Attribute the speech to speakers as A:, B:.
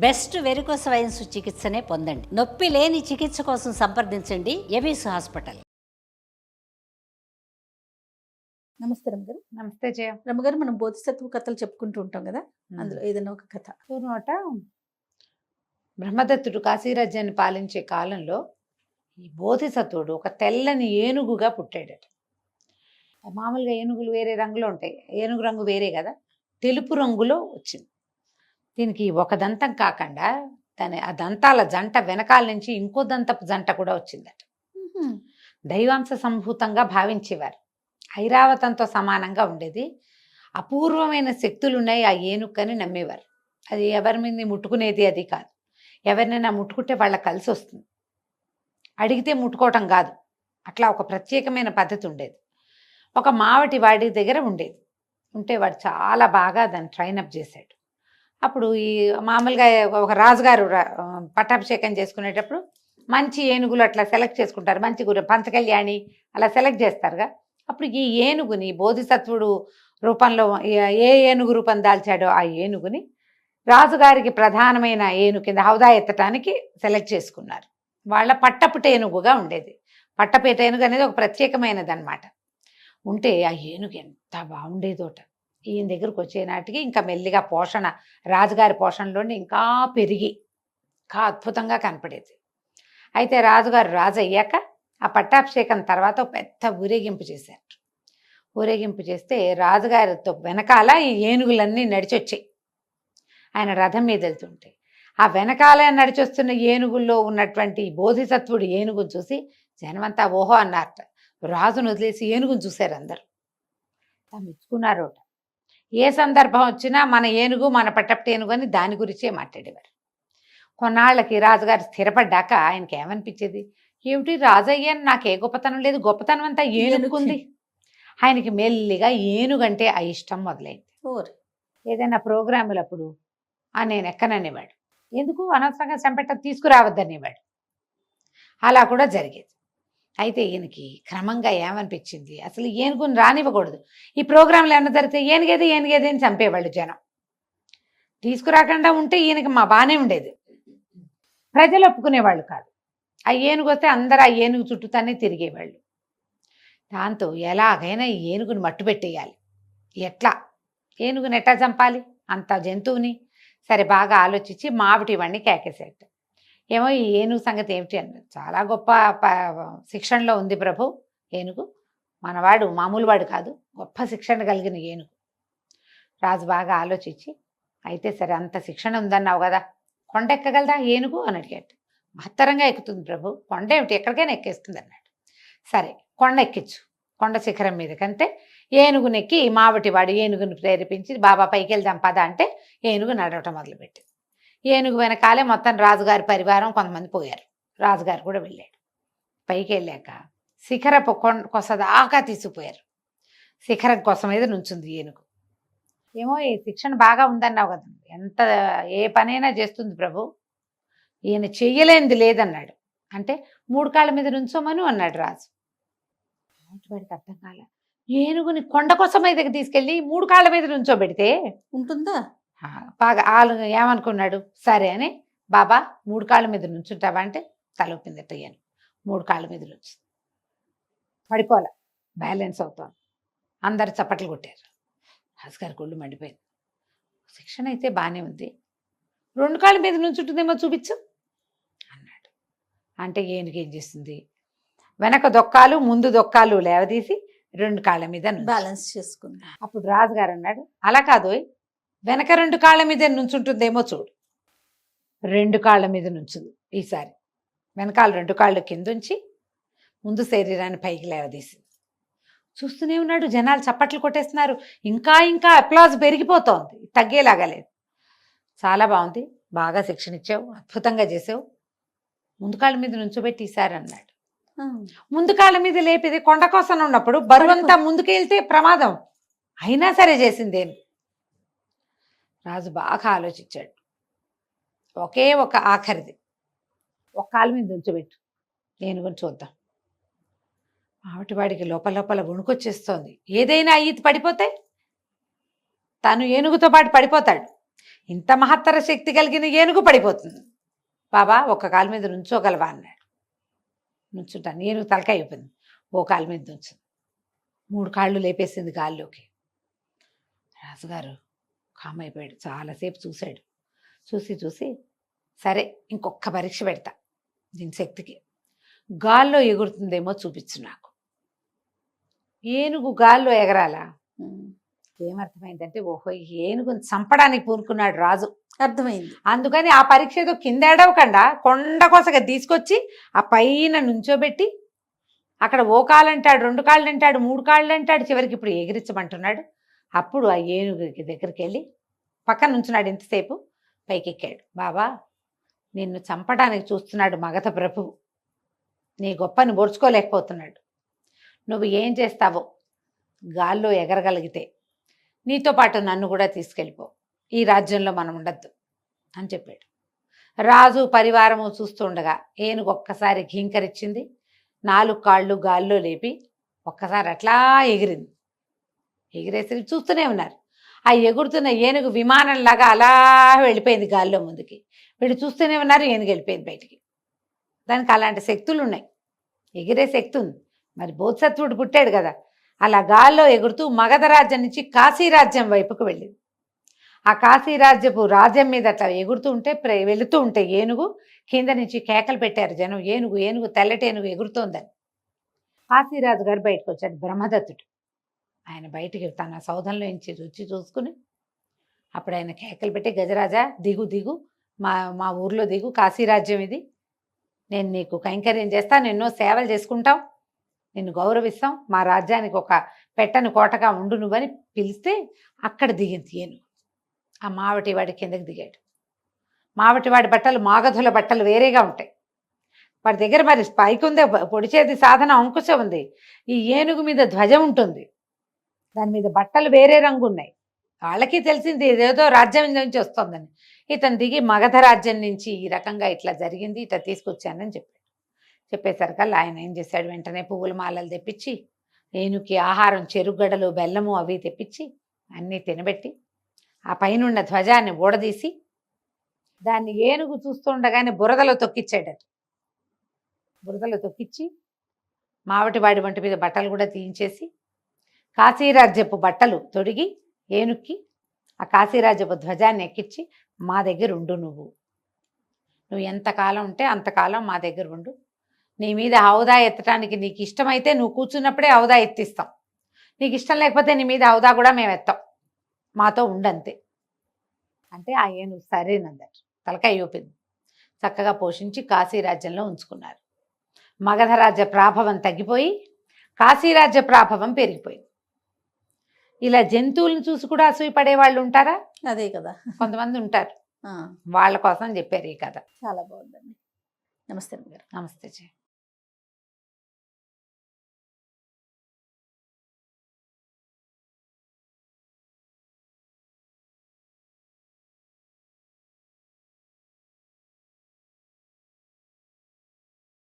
A: Best varicose veins చికిత్సనే పొందండి. నొప్పి లేని చికిత్స కోసం సంప్రదించండి ఎవిస్ హాస్పిటల్.
B: నమస్తే రమ్మగారు.
C: నమస్తే జయ.
B: రమ్మగారు, మనం బోధిసత్వ కథలు చెప్పుకుంటూ ఉంటాం కదా, అందులో ఏదైనా ఒక కథ.
C: పూర్వట బ్రహ్మదత్తుడు కాశీరాజ్యాన్ని పాలించే కాలంలో ఈ బోధిసత్వుడు ఒక తెల్లని ఏనుగుగా పుట్టాడట. మామూలుగా ఏనుగులు వేరే రంగులో ఉంటాయి, ఏనుగు రంగు వేరే కదా, తెలుపు రంగులో వచ్చింది. దీనికి ఒక దంతం కాకుండా ఆ దంతాల జంట వెనకాల నుంచి ఇంకో దంతపు జంట కూడా వచ్చిందట. దైవాంశ సంభూతంగా భావించేవారు. ఐరావతంతో సమానంగా ఉండేది. అపూర్వమైన శక్తులు ఉన్నాయి ఆ ఏనుక్కని నమ్మేవారు. అది ఎవరి మీద ముట్టుకునేది అది కాదు, ఎవరినైనా ముట్టుకుంటే వాళ్ళకి కలిసి వస్తుంది, అడిగితే ముట్టుకోవటం కాదు. అట్లా ఒక ప్రత్యేకమైన పద్ధతి ఉండేది. ఒక మావటి వాడి దగ్గర ఉండేది. ఉంటే వాడు చాలా బాగా దాన్ని ట్రైనప్ చేశాడు. అప్పుడు ఈ మామూలుగా ఒక రాజుగారు పట్టాభిషేకం చేసుకునేటప్పుడు మంచి ఏనుగులు అట్లా సెలెక్ట్ చేసుకుంటారు, మంచి పంచకళ్యాణి అలా సెలెక్ట్ చేస్తారుగా. అప్పుడు ఈ ఏనుగుని బోధిసత్వుడు రూపంలో ఏ ఏనుగు రూపం దాల్చాడో ఆ ఏనుగుని రాజుగారికి ప్రధానమైన ఏనుగు కింద హౌదా ఎత్తటానికి సెలెక్ట్ చేసుకున్నారు. వాళ్ళ పట్టపుట ఏనుగుగా ఉండేది. పట్టపేట ఏనుగు అనేది ఒక ప్రత్యేకమైనది అనమాట. ఉంటే ఆ ఏనుగు ఎంత బాగుండేదోట. ఈయన దగ్గరకు వచ్చే నాటికి ఇంకా మెల్లిగా పోషణ, రాజుగారి పోషణలోని ఇంకా పెరిగి ఇంకా అద్భుతంగా కనపడేది. అయితే రాజుగారు రాజు అయ్యాక ఆ పట్టాభిషేకం తర్వాత పెద్ద ఊరేగింపు చేశారు. ఊరేగింపు చేస్తే రాజుగారితో వెనకాల ఈ ఏనుగులన్నీ నడిచొచ్చాయి. ఆయన రథం మీద వెళ్తుంటే ఆ వెనకాల నడిచొస్తున్న ఏనుగుల్లో ఉన్నటువంటి బోధిసత్వుడు ఏనుగును చూసి జనమంతా ఓహో అన్నారట. రాజును వదిలేసి ఏనుగును చూశారు అందరూ. మెచ్చుకున్నారోట. ఏ సందర్భం వచ్చినా మన ఏనుగు, మన పట్టపట ఏనుగు అని దాని గురించే మాట్లాడేవారు. కొన్నాళ్ళకి రాజుగారు స్థిరపడ్డాక ఆయనకి ఏమనిపించేది, ఏమిటి రాజయ్యని నాకే గొప్పతనం లేదు, గొప్పతనం అంతా ఏనుగుంది. ఆయనకి మెల్లిగా ఏనుగంటే ఆ ఇష్టం మొదలైంది. ఏదైనా ప్రోగ్రాములప్పుడు నేను ఎక్కననేవాడు, ఎందుకు అనవసరంగా చంపెట్ట తీసుకురావద్దనేవాడు. అలా కూడా జరిగేది. అయితే ఈయనకి క్రమంగా ఏమనిపించింది, అసలు ఏనుగుని రానివ్వకూడదు. ఈ ప్రోగ్రాంలు ఏమన్నా జరిగితే ఏనుగేది ఏనుగేది అని చంపేవాళ్ళు జనం. తీసుకురాకుండా ఉంటే ఈయనకి మా బాగానే ఉండేది. ప్రజలు ఒప్పుకునేవాళ్ళు కాదు. ఆ ఏనుగు వస్తే అందరూ ఆ ఏనుగు చుట్టూతానే తిరిగేవాళ్ళు. దాంతో ఎలాగైనా ఈ ఏనుగుని మట్టు పెట్టేయాలి. ఎట్లా ఏనుగుని ఎట్లా చంపాలి, అంత జంతువుని? సరే బాగా ఆలోచించి మావిటి వాడిని కేకేసేట. ఏమో ఈ ఏనుగు సంగతి ఏమిటి అన్నది. చాలా గొప్ప శిక్షణలో ఉంది ప్రభు ఏనుగు, మనవాడు మామూలు వాడు కాదు, గొప్ప శిక్షణ కలిగిన ఏనుగు. రాజు బాగా ఆలోచించి, అయితే సరే అంత శిక్షణ ఉందన్నావు కదా, కొండ ఎక్కగలదా ఏనుగు అని అడిగాడు. మహత్తరంగా ఎక్కుతుంది ప్రభు, కొండ ఏమిటి ఎక్కడికైనా ఎక్కేస్తుంది అన్నాడు. సరే కొండ ఎక్కించు, కొండ శిఖరం మీద కంటే ఏనుగునెక్కి మావటివాడు ఏనుగుని ప్రేరేపించి బాబా పైకి వెళ్దాం పద అంటే ఏనుగు నడవటం మొదలుపెట్టింది. ఏనుగు వెనకాలే మొత్తం రాజుగారి పరివారం కొంతమంది పోయారు. రాజుగారు కూడా వెళ్ళాడు. పైకి వెళ్ళాక శిఖరపు కొస దాకా తీసుకుపోయారు. శిఖరం కోసం మీద నుంచుంది ఏనుగు. ఏమో ఈ శిక్షణ బాగా ఉందన్నావు కదా, ఎంత ఏ పనైనా చేస్తుంది ప్రభు, ఈయన చెయ్యలేనిది లేదన్నాడు. అంటే 3 కాళ్ళ మీద నుంచోమను అన్నాడు రాజు. వాడికి అర్థం కాల, ఏనుగుని కొండ కోసం మీదకి తీసుకెళ్ళి 3 కాళ్ళ మీద నుంచోబెడితే
B: ఉంటుందా?
C: బాగా ఏమనుకున్నాడు, సరే అని బాబా 3 కాళ్ళ మీద నుంచుంటావా అంటే తలొప్పిందట. ఈయన 3 కాళ్ళ మీద నుంచి పడిపోలే, బ్యాలెన్స్ అవుతాను. అందరు చప్పట్లు కొట్టారు. రాజుగారి కొళ్ళు మండిపోయింది. శిక్షణ అయితే బాగానే ఉంది, 2 కాళ్ళ మీద నుంచుంటుందేమో చూపించు అన్నాడు. అంటే ఏనుగు ఏం చేస్తుంది, వెనక దొక్కాలు ముందు దొక్కాలు లేవదీసి 2 కాళ్ళ మీద
B: బ్యాలెన్స్ చేసుకుంది.
C: అప్పుడు రాజుగారు అన్నాడు, అలా కాదు, వెనక 2 కాళ్ళ మీద నుంచుంటుందేమో చూడు. 2 కాళ్ళ మీద నుంచుంది. ఈసారి వెనకాల 2 కాళ్ళు కిందుంచి ముందు శరీరాన్ని పైకి లేవదీసింది. చూస్తూనే ఉన్నాడు, జనాలు చప్పట్లు కొట్టేస్తున్నారు. ఇంకా ఇంకా అప్లాజ్ పెరిగిపోతోంది, తగ్గేలాగా లేదు. చాలా బాగుంది, బాగా శిక్షణ ఇచ్చావు, అద్భుతంగా చేసావు, ముందు కాళ్ళ మీద నుంచోబెట్టి ఈసారి అన్నాడు. ముందు కాళ్ళ మీద లేపేది కొండ కోసం ఉన్నప్పుడు బరువంతా ముందుకు వెళ్తే ప్రమాదం, అయినా సరే చేసిందేమి. రాజు బాగా ఆలోచించాడు. ఒకే ఒక ఆఖరిది, ఒక కాళ్ళ మీద ఉంచబెట్టు, ఏనుగుని చూద్దాం. ఆవిటివాడికి లోపల లోపల వణుకొచ్చేస్తోంది. ఏదైనా అయ్యి పడిపోతే తను ఏనుగుతో పాటు పడిపోతాడు. ఇంత మహత్తర శక్తి కలిగిన ఏనుగు పడిపోతుంది. బాబా ఒక్క కాలు మీద నుంచోగలవా అన్నాడు. నుంచుంటాను. ఏనుగు తలకాయ అయిపోయింది. ఓ కాలు మీద నుంచుంది. 3 కాళ్ళు లేపేసింది గాల్లోకి. రాజుగారు కామ్ అయిపోయాడు. చాలాసేపు చూశాడు. చూసి సరే ఇంకొక పరీక్ష పెడతా దీని శక్తికి. గాల్లో ఎగురుతుందేమో చూపించు నాకు. ఏనుగు గాల్లో ఎగరాలా? ఏమర్థమైందంటే ఓహో ఏనుగుని చంపడానికి పూనుకున్నాడు రాజు.
B: అర్థమైంది.
C: అందుకని ఆ పరీక్ష ఏదో కింద ఏడవకుండా కొండ కోసగా తీసుకొచ్చి ఆ పైన నుంచోబెట్టి అక్కడ ఓ కాలు అంటాడు, 2 కాళ్ళు అంటాడు, 3 కాళ్ళు అంటాడు, చివరికి ఇప్పుడు ఎగిరించమంటున్నాడు. అప్పుడు ఆ ఏనుగుకి దగ్గరికి వెళ్ళి పక్కన నుంచున్నాడు. ఎంతసేపు పైకెక్కాడు. బాబా నిన్ను చంపడానికి చూస్తున్నాడు మగధ ప్రభువు. నీ గొప్పని బొడుచుకోలేకపోతున్నాడు. నువ్వు ఏం చేస్తావో గాల్లో ఎగరగలిగితే నీతో పాటు నన్ను కూడా తీసుకెళ్ళిపో. ఈ రాజ్యంలో మనం ఉండద్దు అని చెప్పాడు. రాజు పరివారము చూస్తూ ఉండగా ఏనుగు ఒక్కసారి ఘీంకరించింది. 4 కాళ్ళు గాల్లో లేపి ఒక్కసారి అట్లా ఎగిరింది. ఎగిరేసరికి చూస్తూనే ఉన్నారు. ఆ ఎగురుతున్న ఏనుగు విమానంలాగా అలా వెళ్ళిపోయింది గాల్లో ముందుకి. వీళ్ళు చూస్తూనే ఉన్నారు. ఏనుగు వెళ్ళిపోయింది బయటికి. దానికి అలాంటి శక్తులు ఉన్నాయి. ఎగిరే శక్తి ఉంది. మరి బోధిసత్వుడు పుట్టాడు కదా, అలా గాల్లో ఎగురుతూ మగధ రాజ్యం నుంచి కాశీ రాజ్యం వైపుకు వెళ్ళింది. ఆ కాశీ రాజ్యపు రాజ్యం మీద అట్లా ఎగురుతూ ఉంటే వెళుతూ ఉంటే ఏనుగు కింద నుంచి కేకలు పెట్టారు జనం. ఏనుగు ఏనుగు తెల్లటి ఏనుగు ఎగురుతోందని. కాశీరాజు గారు బయటకు వచ్చాడు, బ్రహ్మదత్తుడు. ఆయన బయటికి తన సౌధంలో నుంచి రుచి చూసుకుని అప్పుడు ఆయన కేకలు పెట్టి, గజరాజా దిగు దిగు, మా ఊర్లో దిగు, కాశీరాజ్యం ఇది, నేను నీకు కైంకర్యం చేస్తాను, ఎన్నో సేవలు చేసుకుంటాం, నిన్ను గౌరవిస్తాం, మా రాజ్యానికి ఒక పెట్టని కోటగా ఉండు నువ్వని పిలిస్తే అక్కడ దిగింది ఏనుగు. ఆ మావటివాడి కిందకి దిగాడు. మావటివాడి బట్టలు మాగధుల బట్టలు వేరేగా ఉంటాయి. వాడి దగ్గర మరి పైకి ఉందే పొడిచేది సాధన అంకుశం ఉంది. ఈ ఏనుగు మీద ధ్వజం ఉంటుంది, దాని మీద బట్టలు వేరే రంగు ఉన్నాయి. వాళ్ళకి తెలిసింది ఏదేదో రాజ్యం నుంచి వస్తుందని. ఇతను దిగి మగధ రాజ్యం నుంచి ఈ రకంగా ఇట్లా జరిగింది, ఇట్లా తీసుకొచ్చానని చెప్పాడు. చెప్పేసరికల్లా ఆయన ఏం చేశాడు, వెంటనే పువ్వుల మాలలు తెప్పించి ఏనుగుకి ఆహారం, చెరుగడలు, బెల్లము అవి తెప్పించి అన్నీ తినబెట్టి ఆ పైనున్న ధ్వజాన్ని ఊడదీసి దాన్ని ఏనుగు చూస్తుండగానే బురదలో తొక్కిచ్చాడట. బురదలో తొక్కిచ్చి మావటివాడి వంటి మీద బట్టలు కూడా తీయించేసి కాశీరాజ్యపు బట్టలు తొడిగి ఏనుక్కి ఆ కాశీరాజ్యపు ధ్వజాన్ని ఎక్కించి, మా దగ్గర ఉండు, నువ్వు ఎంతకాలం ఉంటే అంతకాలం మా దగ్గర ఉండు, నీ మీద హౌదా ఎత్తడానికి నీకు ఇష్టమైతే నువ్వు కూర్చున్నప్పుడే హౌదా ఎత్తిస్తాం, నీకు ఇష్టం లేకపోతే నీ మీద హౌదా కూడా మేము ఎత్తాం, మాతో ఉండంతే అంటే ఆ ఏనుగు సరేనందరు తలకాయ ఊపింది. చక్కగా పోషించి కాశీరాజ్యంలో ఉంచుకున్నారు. మగధరాజ్య ప్రాభవం తగ్గిపోయి కాశీరాజ్య ప్రాభవం పెరిగిపోయింది. ఇలా జంతువులను చూసి కూడా అసూయపడే వాళ్ళు ఉంటారా?
B: అదే కదా,
C: కొంతమంది ఉంటారు.
B: ఆ,
C: వాళ్ళ కోసం చెప్పారు ఈ కథ.
B: చాలా బాగుందండి. నమస్తే గారు.
C: నమస్తే జీ.